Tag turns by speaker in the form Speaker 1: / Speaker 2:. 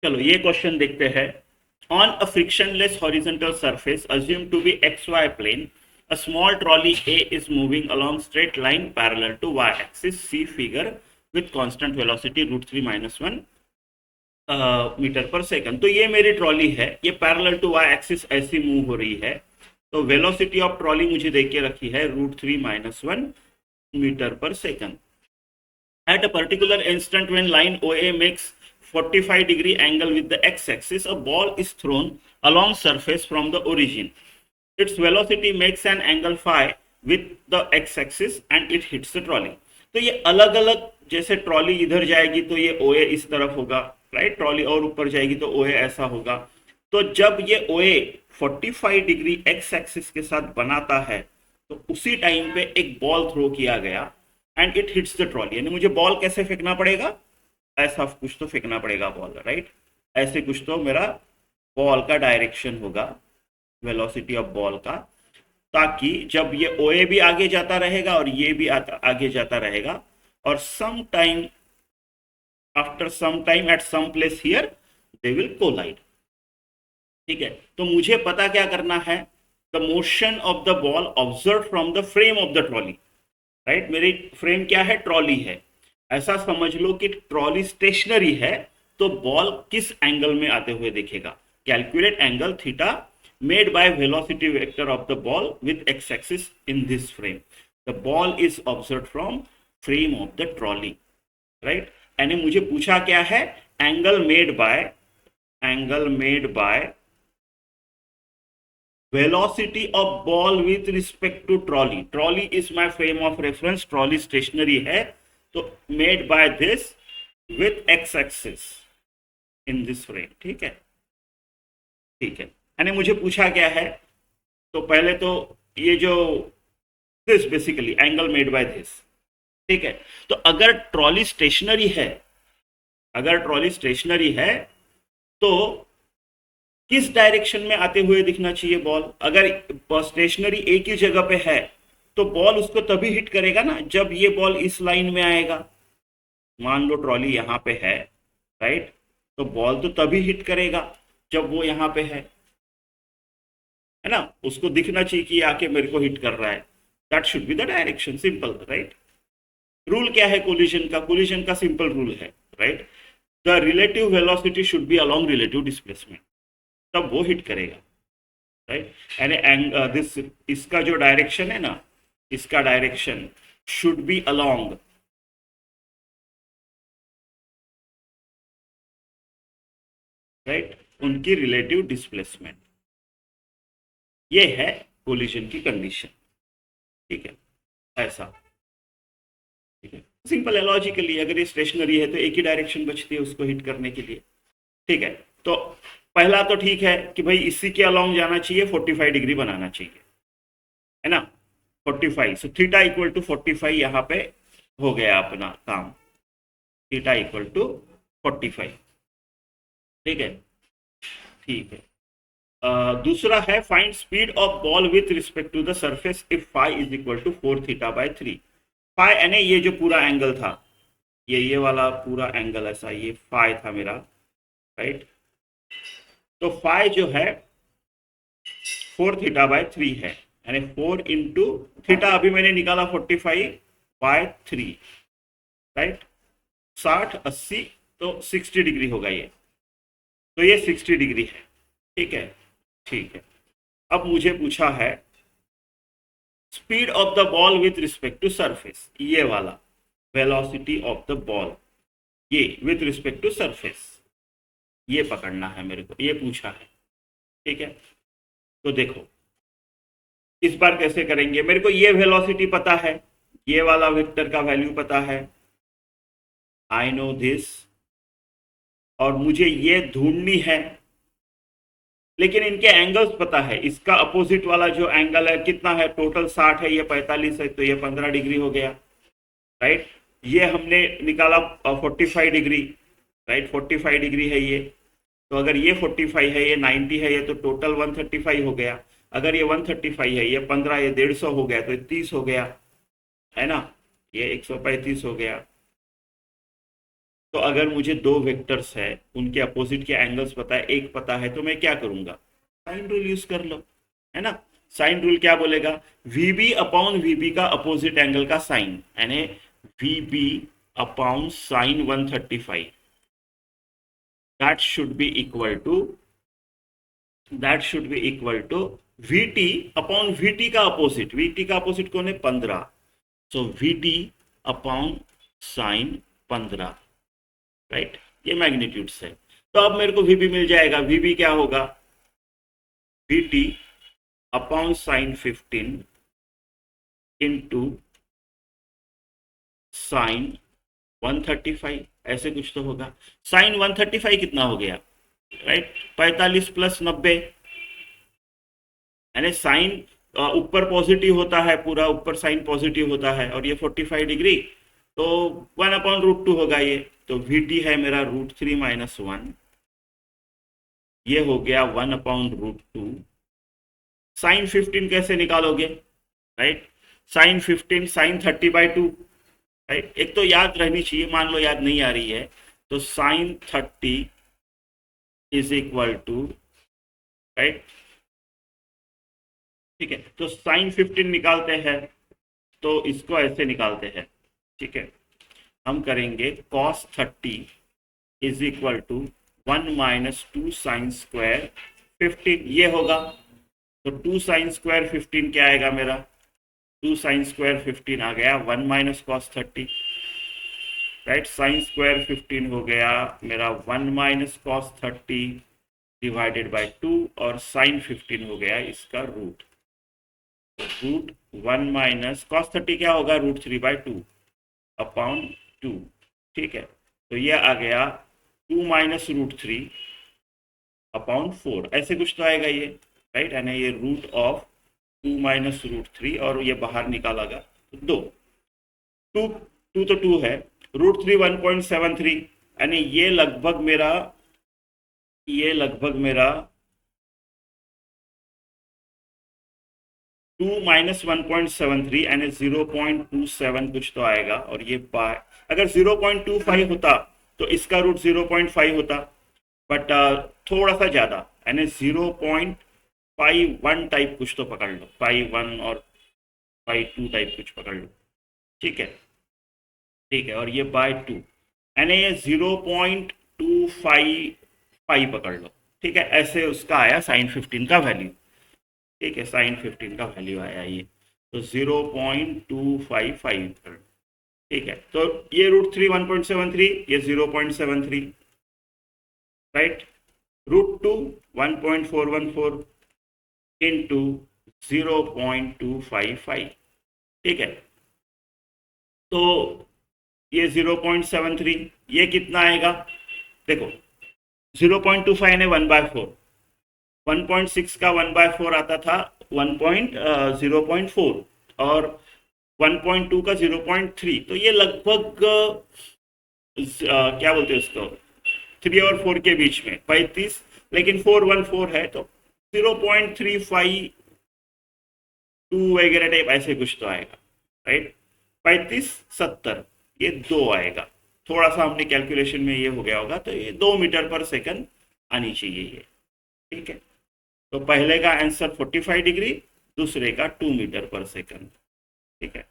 Speaker 1: चलो ये क्वेश्चन देखते हैं। On a frictionless horizontal surface assume to be X Y plane, a small trolley A is moving along straight line parallel to y axis, see figure, with constant velocity root 3 minus 1 metre पर second. तो ये मेरी trolley है, ये parallel to Y axis ऐसी move हो रही है। तो वेलोसिटी ऑफ ट्रॉली मुझे दे के रखी है रूट 3 माइनस 1 मीटर पर second. At a particular instant when line OA makes 45 degree angle with the x-axis, a ball is thrown along surface from the origin. Its velocity makes an angle phi with the x-axis and it hits the trolley. तो ये अलग अलग, जैसे trolley इधर जाएगी तो ये OA इस तरफ होगा, राइट। ट्रॉली और ऊपर जाएगी तो OA ऐसा होगा। तो जब ये OA 45 डिग्री एक्स एक्सिस के साथ बनाता है तो उसी टाइम पे एक बॉल थ्रो किया गया and it hits the trolley. यानी मुझे बॉल कैसे फेंकना पड़ेगा, ऐसा कुछ तो फेंकना पड़ेगा बॉल, राइट। ऐसे कुछ तो मेरा बॉल का डायरेक्शन होगा, वेलोसिटी ऑफ बॉल का, ताकि जब ये ओए भी आगे जाता रहेगा और ये भी आगे जाता रहेगा और some time after some time at some place here they will collide. ठीक है, तो मुझे पता क्या करना है, the motion of the ball observe from the frame of the trolley, right. मेरी फ्रेम क्या है, ट्रॉली है। ऐसा समझ लो कि ट्रॉली स्टेशनरी है तो बॉल किस एंगल में आते हुए दिखेगा। Calculate angle theta made by velocity vector of the ball with x-axis in this frame. The ball is observed from frame of the trolley, right? यानी मुझे पूछा क्या है, angle made by velocity of ball with respect to trolley. Trolley is my frame of reference, trolley stationary है, तो made by this with x-axis in this frame। ठीक है, ठीक है। यानी मुझे पूछा क्या है, तो पहले तो ये जो this basically angle made by this, ठीक है। तो अगर ट्रॉली स्टेशनरी है तो किस डायरेक्शन में आते हुए दिखना चाहिए बॉल। अगर स्टेशनरी एक ही जगह पे है तो बॉल उसको तभी हिट करेगा ना जब ये बॉल इस लाइन में आएगा। मान लो ट्रॉली यहाँ पे है, राइट, तो बॉल तो तभी हिट करेगा जब वो यहाँ पे है ना। उसको दिखना चाहिए कि आके मेरे को हिट कर रहा है, that should be the direction, simple, right. Rule क्या है कोलिजन का सिंपल रूल है, right. The relative velocity should be along relative displacement, तब वो हिट करेगा, राइट। यानी दिस, इसका जो डायरेक्शन है ना, इसका direction should be along, right, उनकी रिलेटिव डिस्प्लेसमेंट। ये है कोलिजन की कंडीशन, ठीक है, ऐसा, ठीक है। सिंपल है, लॉजिकली अगर ये स्टेशनरी है तो एक ही डायरेक्शन बचती है उसको हिट करने के लिए, ठीक है। तो पहला तो ठीक है कि भाई इसी के अलोंग जाना चाहिए, 45 डिग्री बनाना चाहिए, है ना, 45। सो थीटा इक्वल टू 45, यहाँ पे हो गया अपना काम, थीटा इक्वल टू 45, ठीक है, ठीक है। दूसरा है find speed of ball with respect to the surface if phi is equal to 4 theta by 3। Phi यानी ये जो पूरा एंगल था, ये वाला पूरा एंगल ऐसा, ये फाई था मेरा, राइट। तो फाई जो है 4 थीटा बाय 3 है, यानी 4 इंटू थीटा अभी मैंने निकाला 45 बाय 3, राइट। 60 80 तो 60 डिग्री होगा ये, तो ये 60 डिग्री है, ठीक है, ठीक है। अब मुझे पूछा है speed of the ball with respect to surface, ये वाला वेलोसिटी ऑफ द बॉल, ये विथ रिस्पेक्ट टू सरफेस, ये पकड़ना है मेरे को, ये पूछा है, ठीक है। तो देखो इस बार कैसे करेंगे, मेरे को ये वेलोसिटी पता है, ये वाला वेक्टर का वैल्यू पता है, आई नो दिस, और मुझे ये ढूंढनी है, लेकिन इनके एंगल्स पता है। इसका अपोजिट वाला जो एंगल है कितना है, टोटल 60 है, ये 45 है, तो ये 15 डिग्री हो गया, राइट। ये हमने निकाला 45 डिग्री, राइट, 45 डिग्री है ये, तो अगर ये 45 है, ये 90 है, ये तो टोटल 135 हो गया। अगर ये 135 है, ये 15, ये 150 हो गया, तो ये 30 हो गया, है ना, ये 135 हो गया। तो अगर मुझे दो वेक्टर्स है, उनके अपोजिट के एंगल्स पता है, एक पता है, तो मैं क्या करूंगा, साइन रूल यूज कर लो, है ना। साइन रूल क्या बोलेगा, वीबी अपॉन वीबी का अपोजिट एंगल का साइन, यानी VB upon sine 135, that should be equal to VT upon VT का अपोजिट, वीटी का अपोजिट कौन है, 15, so VT upon sine 15, right. ये मैग्नीट्यूड्स है। तो अब मेरे को वीबी मिल जाएगा, वीबी क्या होगा, VT upon sine 15 into sine 135, ऐसे कुछ तो होगा। साइन 135 कितना हो गया, राइट, 45 प्लस 90, यानी साइन ऊपर पॉजिटिव होता है, पूरा ऊपर साइन पॉजिटिव होता है, और ये 45 डिग्री, तो 1/√2 होगा ये। तो वीटी है मेरा √3 - 1, ये हो गया 1/√2। साइन 15 कैसे निकालोगे, राइट, साइन 15 साइन 30/2, राइट। एक तो याद रहनी चाहिए, मान लो याद नहीं आ रही है, तो sine 30 is equal to, right, ठीक है। तो साइन 15 निकालते हैं, तो इसको ऐसे निकालते हैं, ठीक है। हम करेंगे cos 30 is equal to 1 - 2 sine square 15, ये होगा। तो 2 साइन स्क्वायर 15 क्या आएगा मेरा, 2 साइन स्क्वायर 15 आ गया 1 - cos 30, राइट। साइन स्क्वायर 15 हो गया मेरा 1 - cos 30 डिवाइडेड बाय 2, और साइन 15 हो गया इसका रूट, 1 - cos 30 क्या होगा, √3/2 अपॉन 2, ठीक है। तो ये आ गया 2 - √3 अपॉन 4, ऐसे कुछ तो आएगा ये, राइट, यानी ये रूट ऑफ 2 - √3, और ये बाहर निकालागा तो 2, 2 तो 2 है, √3 1.73, यानी ये लगभग मेरा 2 - 1.73, यानी 0.27 कुछ तो आएगा, और ये बाय, अगर 0.25 होता तो इसका रूट 0.5 होता, बट थोड़ा सा ज़्यादा, यानी 0.51 टाइप कुछ तो पकड़ लो, 51 और 52 टाइप कुछ पकड़ लो, ठीक है, ठीक है। और ये बाय 2, यानी ये 0.255 पकड़ लो, ठीक है। ऐसे उसका आया साइन 15 का वैल्यू, ठीक है, साइन 15 का वैल्यू आया ये, तो 0.255, ठीक है। तो ये √3 1.73, ये 0.73, राइट, √2 1.414 इंटू 0.255, ठीक है। तो ये 0.73, ये कितना आएगा, देखो 0.25 ने 1/4, 1.6 का 1/4 आता था 0.4, और 1.2 का 0.3, तो ये लगभग क्या बोलते हैं उसको, 3 और 4 के बीच में 35, लेकिन 414 है, तो 0.352 वगैरह टाइप ऐसे कुछ तो आएगा, राइट। 35 70, ये 2 आएगा, थोड़ा सा हमने कैलकुलेशन में ये हो गया होगा, तो ये 2 मीटर पर सेकंड आनी चाहिए ये, ठीक है। तो पहले का आंसर 45 डिग्री, दूसरे का 2 मीटर पर सेकंड, ठीक है।